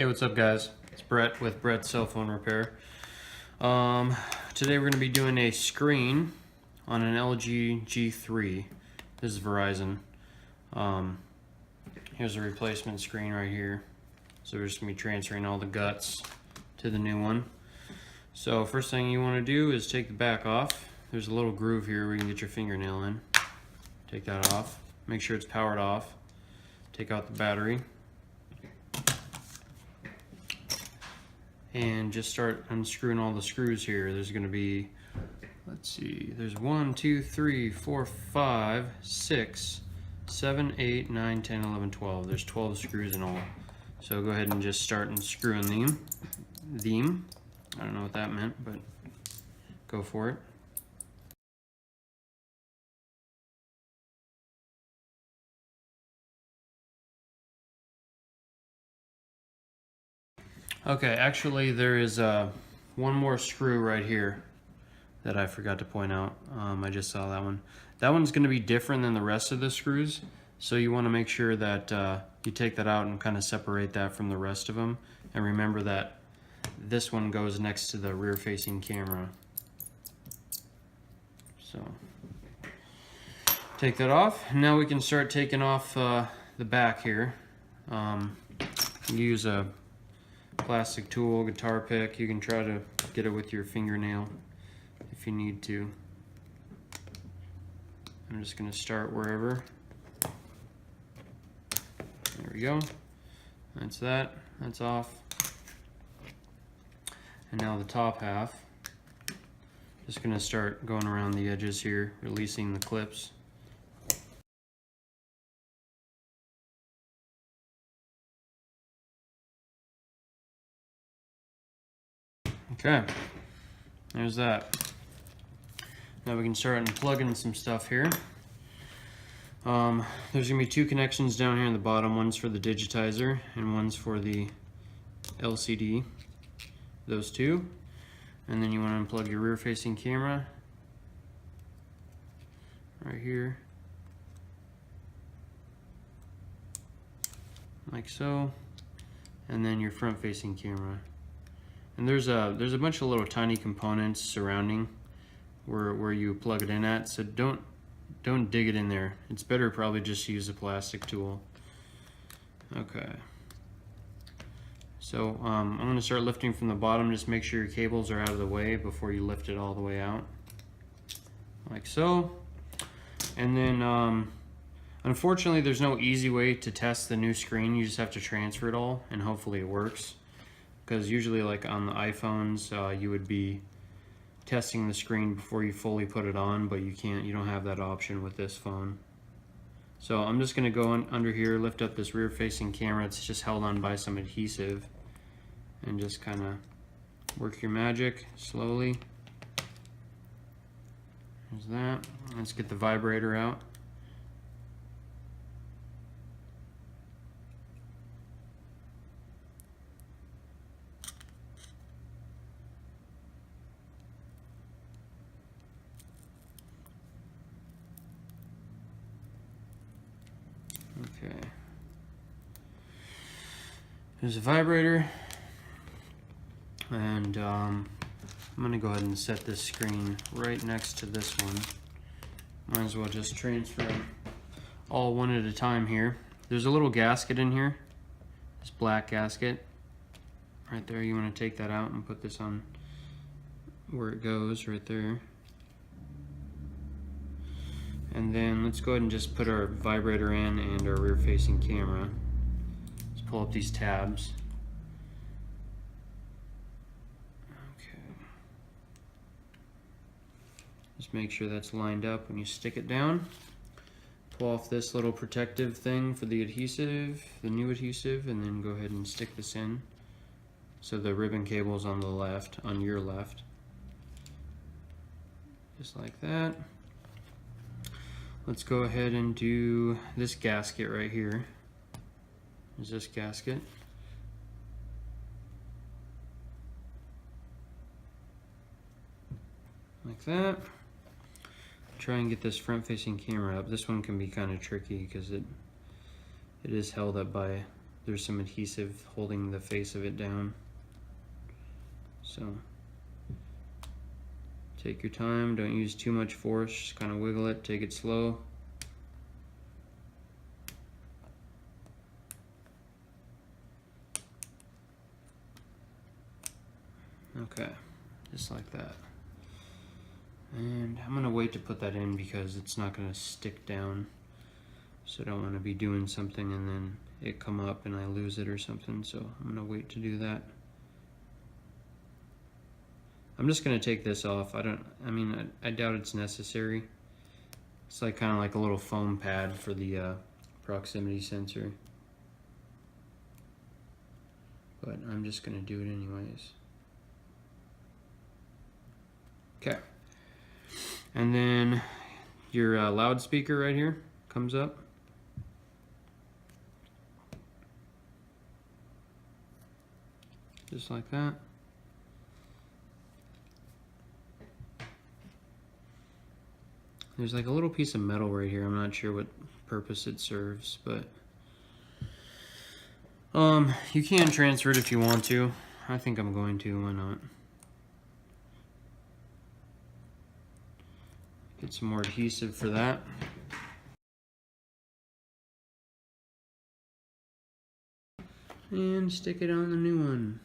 Hey, what's up guys? It's Brett with Brett's Cell Phone Repair. Today we're going to be doing a screen on an LG G3. This is Verizon. Here's a replacement screen right here. So we're just going to be transferring all the guts to the new one. So first thing you want to do is take the back off. There's a little groove here where you can get your fingernail in. Take that off. Make sure it's powered off. Take out the battery. And just start unscrewing all the screws here. There's going to be, let's see, there's 1, 2, 3, 4, 5, 6, 7, 8, 9, 10, 11, 12. There's 12 screws in all. So go ahead and just start unscrewing them. I don't know what that meant, but go for it. Okay, actually there is one more screw right here that I forgot to point out. I just saw that one. That one's going to be different than the rest of the screws, so you want to make sure that you take that out and kind of separate that from the rest of them. And remember that this one goes next to the rear facing camera. So take that off. Now we can start taking off the back here. Use a plastic tool, guitar pick. You can try to get it with your fingernail if you need to. I'm just going to start wherever. There we go. That's that. That's off. And now the top half. Just going to start going around the edges here, releasing the clips. Okay, there's that. Now we can start unplugging some stuff here. There's gonna be two connections down here in the bottom. One's for the Digitizer and one's for the LCD. Those two. And then you want to unplug your rear facing camera right here. Like so. And then your front facing camera. And there's a bunch of little tiny components surrounding where you plug it in at, so don't dig it in there. It's better probably just use a plastic tool. Okay. So I'm going to start lifting from the bottom. Just make sure your cables are out of the way before you lift it all the way out. Like so. And then unfortunately there's no easy way to test the new screen. You just have to transfer it all and hopefully it works. Because usually like on the iPhones you would be testing the screen before you fully put it on, but you don't have that option with this phone. So I'm just going to go under here, lift up this rear facing camera. It's just held on by some adhesive, and just kind of work your magic slowly. There's that. Let's get the vibrator out. Okay. There's a vibrator, and I'm going to go ahead and set this screen right next to this one. Might as well just transfer them all one at a time here. There's a little gasket in here, this black gasket right there. You want to take that out and put this on where it goes, right there. And then let's go ahead and just put our vibrator in and our rear facing camera. Let's pull up these tabs. Okay. Just make sure that's lined up when you stick it down. Pull off this little protective thing for the adhesive, the new adhesive, and then go ahead and stick this in. So the ribbon cable is on the left, on your left. Just like that. Let's go ahead and do this gasket right here. There's this gasket. Like that. Try and get this front facing camera up. This one can be kind of tricky because it is held up by there's some adhesive holding the face of it down. So take your time, don't use too much force, just kind of wiggle it, take it slow. Okay, just like that. And I'm gonna wait to put that in because it's not gonna stick down. So I don't wanna be doing something and then it come up and I lose it or something. So I'm gonna wait to do that. I'm just gonna take this off. I doubt it's necessary. It's like kind of like a little foam pad for the proximity sensor. But I'm just gonna do it anyways. Okay. And then your loudspeaker right here comes up. Just like that. There's like a little piece of metal right here. I'm not sure what purpose it serves, but you can transfer it if you want to. I think I'm going to, why not? Get some more adhesive for that. And stick it on the new one.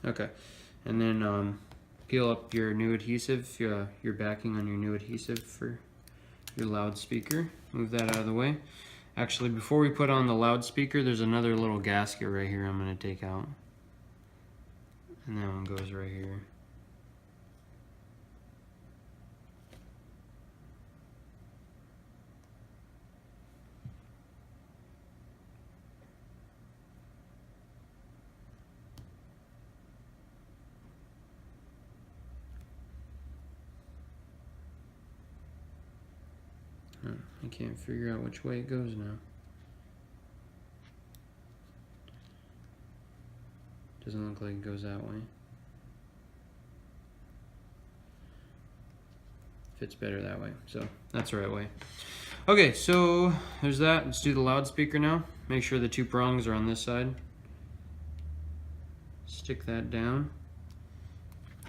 Okay, and then peel up your new adhesive, your backing on your new adhesive for your loudspeaker. Move that out of the way. Actually, before we put on the loudspeaker, there's another little gasket right here I'm going to take out. And that one goes right here. I can't figure out which way it goes now. Doesn't look like it goes that way. Fits better that way, so that's the right way. Okay, so there's that. Let's do the loudspeaker now. Make sure the two prongs are on this side. Stick that down.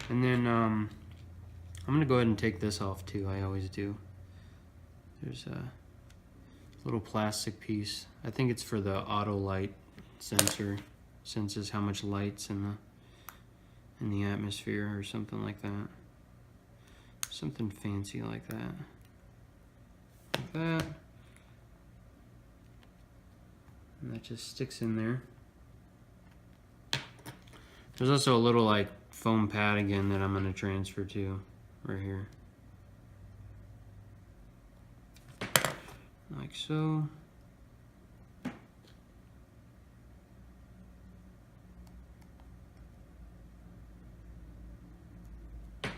And then I'm gonna go ahead and take this off too, I always do. There's a little plastic piece. I think it's for the auto light sensor. Senses how much light's in the atmosphere or something like that. Something fancy like that. Like that. And that just sticks in there. There's also a little like foam pad again that I'm gonna transfer to right here. Like so.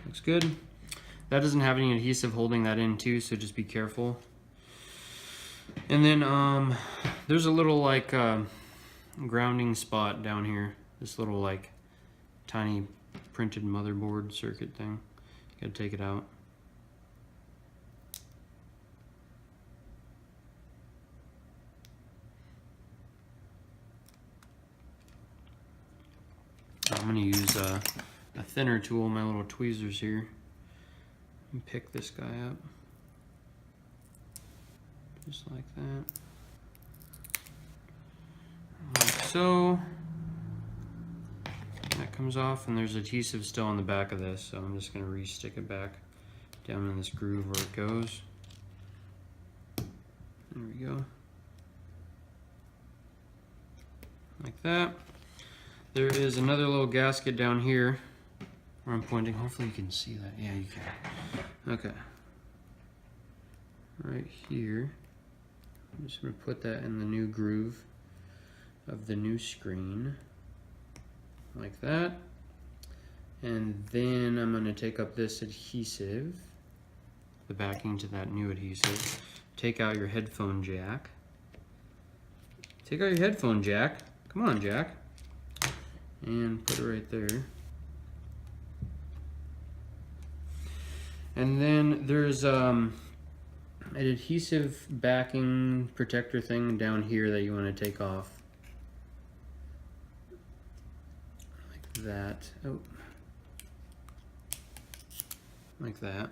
Looks good. That doesn't have any adhesive holding that in too, so just be careful. And then there's a little like grounding spot down here. This little like tiny printed motherboard circuit thing. You gotta take it out. I'm gonna use a thinner tool, my little tweezers here, and pick this guy up. Just like that. Like so. That comes off, and there's adhesive still on the back of this, so I'm just gonna re-stick it back down in this groove where it goes. There we go. Like that. There is another little gasket down here where I'm pointing. Hopefully you can see that. Yeah, you can. Okay. Right here. I'm just going to put that in the new groove of the new screen. Like that. And then I'm going to take up this adhesive, the backing to that new adhesive. Take out your headphone jack. Take out your headphone jack. Come on, Jack. And put it right there. And then there's an adhesive backing protector thing down here that you want to take off. Like that. Oh. Like that.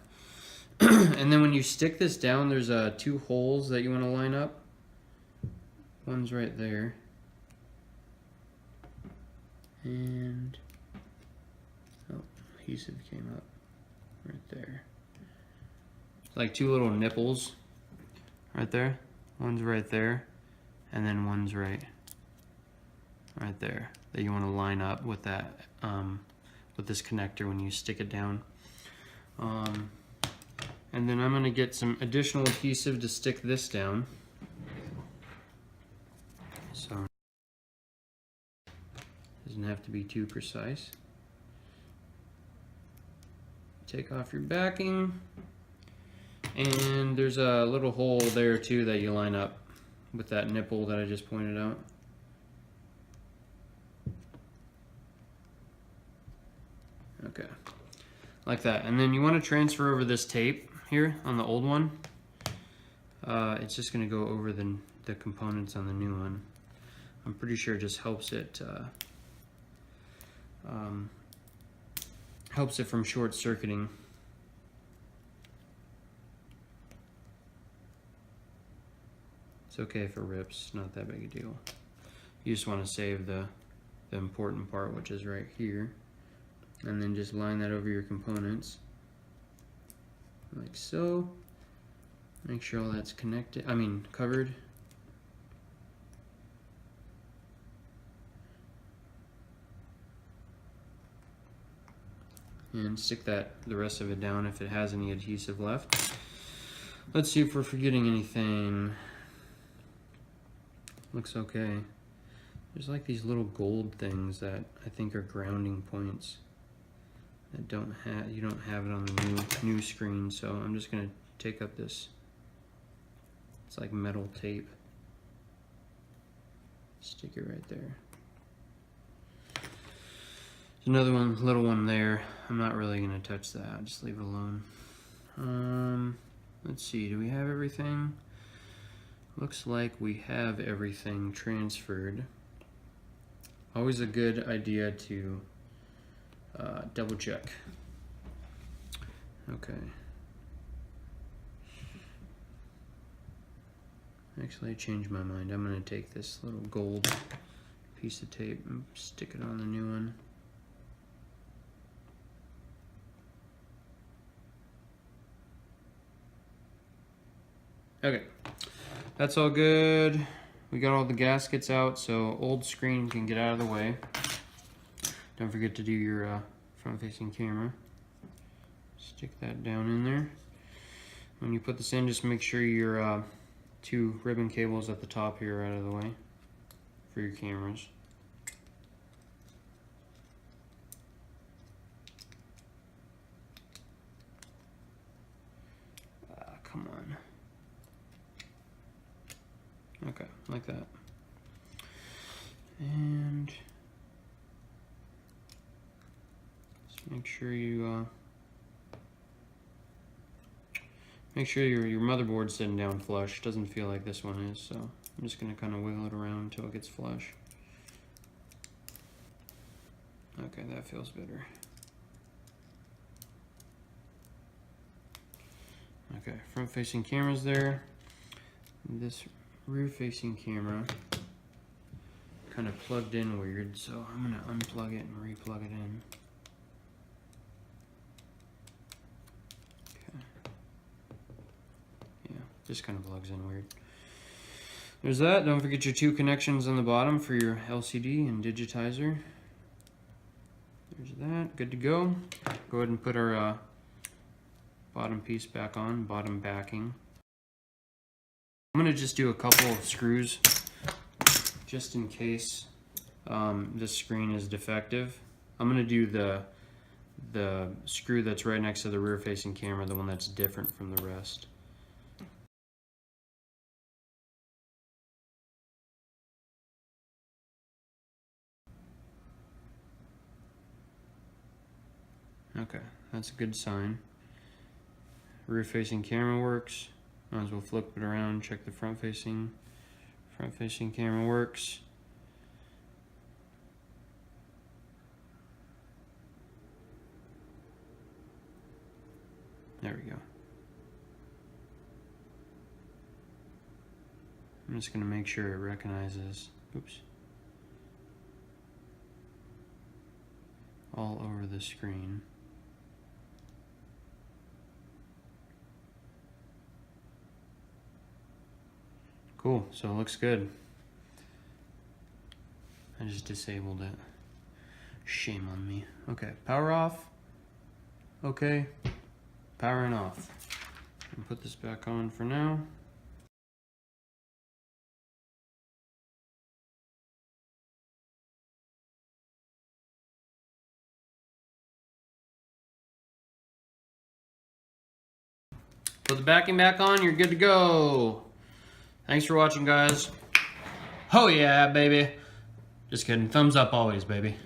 And then when you stick this down, there's 2 holes that you want to line up. One's right there. And oh, adhesive came up right there. Like 2 little nipples right there. One's right there, and then one's right there that you want to line up with that with this connector when you stick it down. And then I'm going to get some additional adhesive to stick this down. So doesn't have to be too precise. Take off your backing, and there's a little hole there too that you line up with that nipple that I just pointed out. Okay, like that. And then you want to transfer over this tape here on the old one. It's just going to go over the components on the new one. I'm pretty sure it just helps it from short circuiting. It's okay if it rips, not that big a deal. You just want to save the important part, which is right here, and then just line that over your components like so. Make sure all that's covered. And stick the rest of it down if it has any adhesive left. Let's see if we're forgetting anything. Looks okay. There's like these little gold things that I think are grounding points that you don't have it on the new screen, so I'm just gonna take up this. It's like metal tape. Stick it right there. There's another little one there. I'm not really gonna touch that. Just leave it alone. Let's see. Do we have everything? Looks like we have everything transferred. Always a good idea to double check. Okay. Actually, I changed my mind. I'm going to take this little gold piece of tape and stick it on the new one. Okay, that's all good. We got all the gaskets out, so old screen can get out of the way. Don't forget to do your front-facing camera. Stick that down in there. When you put this in, just make sure your 2 ribbon cables at the top here are out of the way for your cameras. Come on. Okay, like that. And just make sure you make sure your motherboard's sitting down flush. Doesn't feel like this one is, so I'm just gonna kind of wiggle it around until it gets flush. Okay, that feels better. Okay, front-facing camera's there. This rear-facing camera kind of plugged in weird, so I'm gonna unplug it and re-plug it in. Okay. Yeah, just kind of plugs in weird. There's that. Don't forget your 2 connections on the bottom for your LCD and Digitizer. There's that. Good to go. Go ahead and put our bottom piece back on, bottom backing. I'm going to just do a couple of screws just in case this screen is defective. I'm going to do the screw that's right next to the rear facing camera, the one that's different from the rest. Okay, that's a good sign. Rear facing camera works. Might as well flip it around, check the front facing camera works. There we go. I'm just going to make sure it recognizes, oops, all over the screen. Cool, so it looks good. I just disabled it. Shame on me. Okay, power off. Okay, powering off. And put this back on for now. Put the backing back on, you're good to go. Thanks for watching, guys. Oh yeah, baby. Just kidding. Thumbs up always, baby.